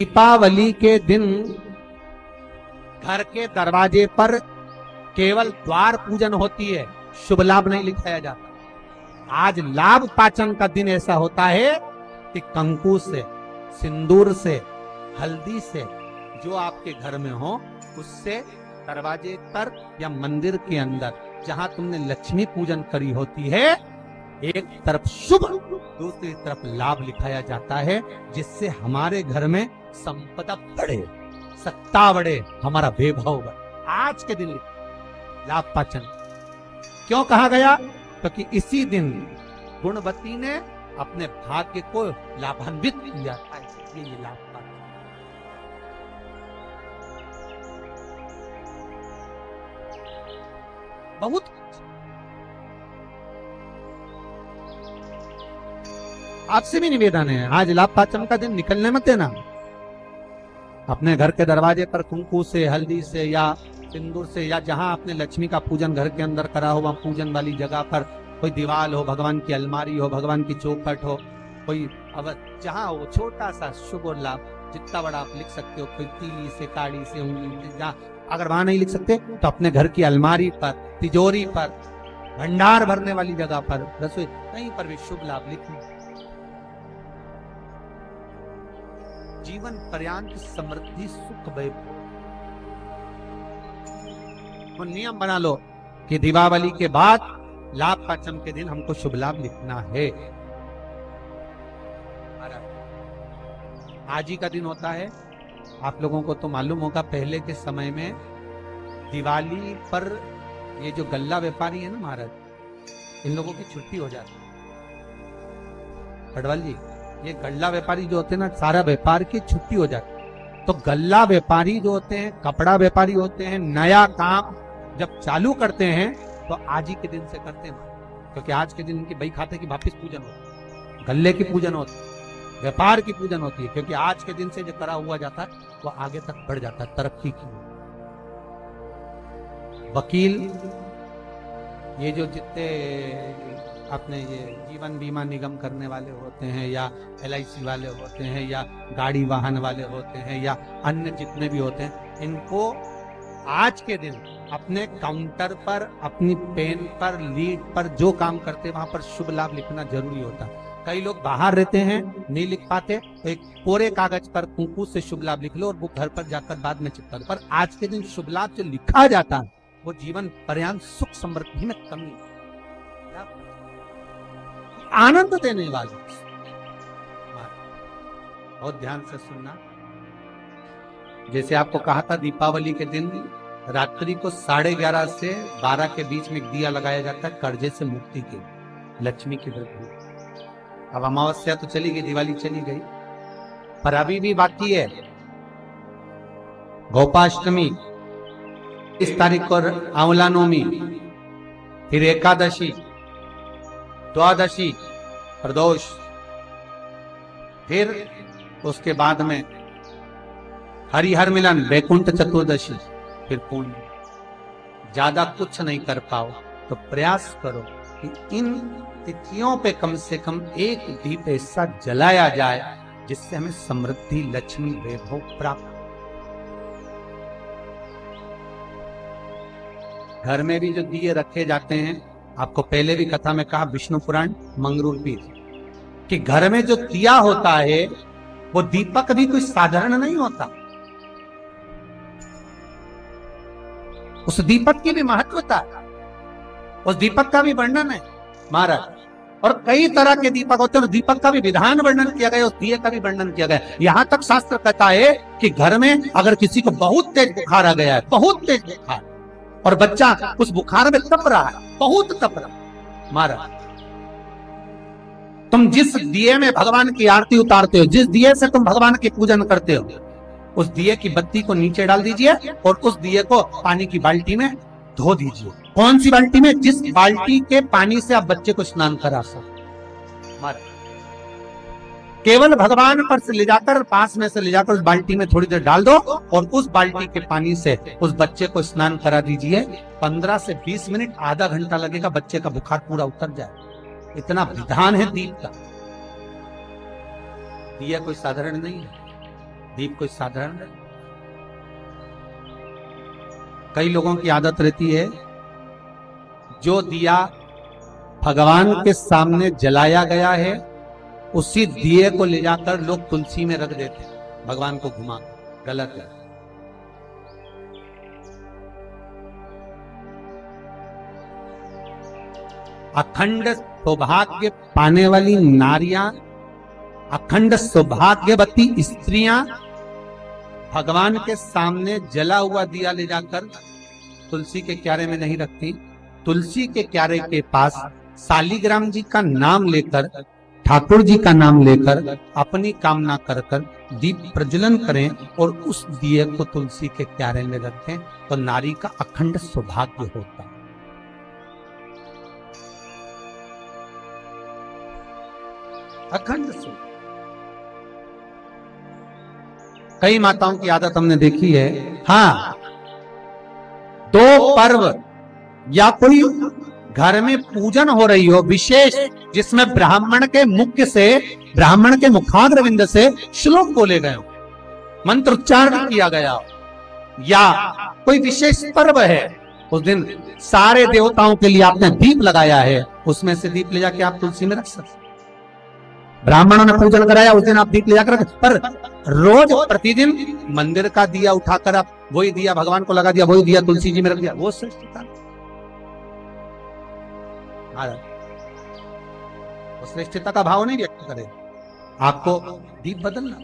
दीपावली के दिन घर के दरवाजे पर केवल द्वार पूजन होती है, शुभ लाभ नहीं लिखाया जाता। आज लाभ पाचन का दिन ऐसा होता है कि कंकु से, सिंदूर से, हल्दी से जो आपके घर में हो उससे दरवाजे पर या मंदिर के अंदर जहां तुमने लक्ष्मी पूजन करी होती है, एक तरफ शुभ दूसरी तरफ लाभ लिखाया जाता है, जिससे हमारे घर में संपदा बढ़े, सत्ता बढ़े, हमारा वैभव बढ़े। आज के दिन लाभ पाचन क्यों कहा गया? क्योंकि इसी दिन गुणवती ने अपने भाग्य को लाभान्वित किया था, इसलिए ये लाभ पाचन। बहुत आपसे भी निवेदन है, आज लाभ पाचन का दिन निकलने मत देना। अपने घर के दरवाजे पर कुंकू से, हल्दी से या सिंदूर से, या जहां आपने लक्ष्मी का पूजन घर के अंदर करा हो, वहां पूजन वाली जगह पर कोई दीवार हो, भगवान की अलमारी हो, भगवान की चौखट हो, कोई अब जहां हो, छोटा सा शुभ और लाभ जितना बड़ा आप लिख सकते हो, कोई तीली से, काड़ी से, उंगली से, जहां अगर वहां नहीं लिख सकते तो अपने घर की अलमारी पर, तिजोरी पर, भंडार भरने वाली जगह पर, रसोई, कहीं पर भी शुभ लाभ लिखना। जीवन पर्यंत समृद्धि सुख वैभव। तो नियम बना लो कि दीपावली के बाद लाभ पाचन के दिन हमको शुभ लाभ लिखना है। आज ही का दिन होता है, आप लोगों को तो मालूम होगा, पहले के समय में दिवाली पर ये जो गल्ला व्यापारी है ना महाराज, इन लोगों की छुट्टी हो जाती है। पटवाल जी, ये गल्ला व्यापारी जो होते हैं ना, सारा व्यापार की छुट्टी हो जाती है। तो गल्ला व्यापारी जो होते हैं, कपड़ा व्यापारी होते हैं, नया काम जब चालू करते हैं तो आज ही के दिन से करते हैं, क्योंकि आज के दिन इनकी बही खाते की वापिस पूजन होती है, गल्ले की पूजन होती है, व्यापार की पूजन होती है, क्योंकि आज के दिन से जो करा हुआ जाता है वो आगे तक बढ़ जाता है, तरक्की की। वकील, ये जो जितने अपने ये जीवन बीमा निगम करने वाले होते हैं, या LIC वाले होते हैं, या गाड़ी वाहन वाले होते हैं, या अन्य जितने भी होते हैं, इनको आज के दिन अपने काउंटर पर, अपनी पेन पर, लीड पर जो काम करते हैं वहां पर शुभ लाभ लिखना जरूरी होता है। कई लोग बाहर रहते हैं, नहीं लिख पाते, तो एक कोरे कागज पर कुंकू से शुभ लाभ लिख लो और वो घर पर जाकर बाद में चिपका दो। पर आज के दिन शुभ लाभ जो लिखा जाता है वो जीवन पर्यंत सुख समृद्धि में कमी, आनंद देने वाले। बहुत ध्यान से सुनना। जैसे आपको कहा था, दीपावली के दिन रात्रि को 11:30 से 12 के बीच में एक दिया लगाया जाता है, कर्जे से मुक्ति के, लक्ष्मी की वृद्धि। अब अमावस्या तो चली गई, दिवाली चली गई, पर अभी भी बाकी है गोपाष्टमी, इस तारीख को आंवला नवमी, फिर एकादशी, द्वादशी, प्रदोष, फिर उसके बाद में हरिहर मिलन, वैकुंठ चतुर्दशी, फिर पूर्ण। ज्यादा कुछ नहीं कर पाओ तो प्रयास करो कि इन तिथियों पे कम से कम एक दीप ऐसा जलाया जाए जिससे हमें समृद्धि, लक्ष्मी, वैभव प्राप्त। घर में भी जो दिए रखे जाते हैं, आपको पहले भी कथा में कहा, विष्णु पुराण मंगरूल पीर, कि घर में जो दिया होता है वो दीपक भी कोई साधारण नहीं होता, उस दीपक की भी महत्वता है, उस दीपक का भी वर्णन है महाराज। और कई तरह के दीपक होते हैं, दीपक का भी विधान वर्णन किया गया, उस दिए का भी वर्णन किया गया। यहां तक शास्त्र कहता है कि घर में अगर किसी को बहुत तेज बुखार आ गया है, बहुत तेज बुखार, और बच्चा उस बुखार में तप रहा है, बहुत तप रहा, महाराज, तुम जिस दिए में भगवान की आरती उतारते हो, जिस दिए से तुम भगवान की पूजन करते हो, उस दिए की बत्ती को नीचे डाल दीजिए और उस दिए को पानी की बाल्टी में धो दीजिए। कौन सी बाल्टी में? जिस बाल्टी के पानी से आप बच्चे को स्नान करा सको। केवल भगवान पर से ले जाकर, पास में से ले जाकर उस बाल्टी में थोड़ी देर डाल दो और उस बाल्टी के पानी से उस बच्चे को स्नान करा दीजिए। 15 से 20 मिनट, आधा घंटा लगेगा, बच्चे का बुखार पूरा उतर जाए। इतना विधान है दीप का। दिया कोई साधारण नहीं है। दीप कोई साधारण नहीं। कई लोगों की आदत रहती है, जो दिया भगवान के सामने जलाया गया है उसी दिए को ले जाकर लोग तुलसी में रख देते हैं, भगवान को घुमा। गलत है। अखंड सौभाग्य पाने वाली नारियां, अखंड सौभाग्यवती स्त्रियां भगवान के सामने जला हुआ दिया ले जाकर तुलसी के क्यारे में नहीं रखती। तुलसी के क्यारे के पास शालिग्राम जी का नाम लेकर, ठाकुर जी का नाम लेकर अपनी कामना कर कर दीप प्रज्वलन करें और उस दिए को तुलसी के क्यारे में रखें, तो नारी का अखंड सौभाग्य होता है। अखंड सौभाग्य। कई माताओं की आदत हमने देखी है, हाँ, दो पर्व या कोई घर में पूजन हो रही हो विशेष, जिसमें ब्राह्मण के मुख से, ब्राह्मण के मुखाग्रविंद से श्लोक बोले गए हो, मंत्र उच्चारण किया गया हो, या कोई विशेष पर्व है, उस दिन सारे देवताओं के लिए आपने दीप लगाया है, उसमें से दीप ले जाके आप तुलसी में रख सकते। ब्राह्मणों ने पूजन कराया, उस दिन आप दीप ले जाकर, पर रोज प्रतिदिन मंदिर का दिया उठाकर आप वही दिया भगवान को लगा दिया, वही दिया तुलसी जी में रख दिया, वो श्रेष्ठता। श्रेष्ठता का भाव नहीं व्यक्त करे, आपको दीप बदलना।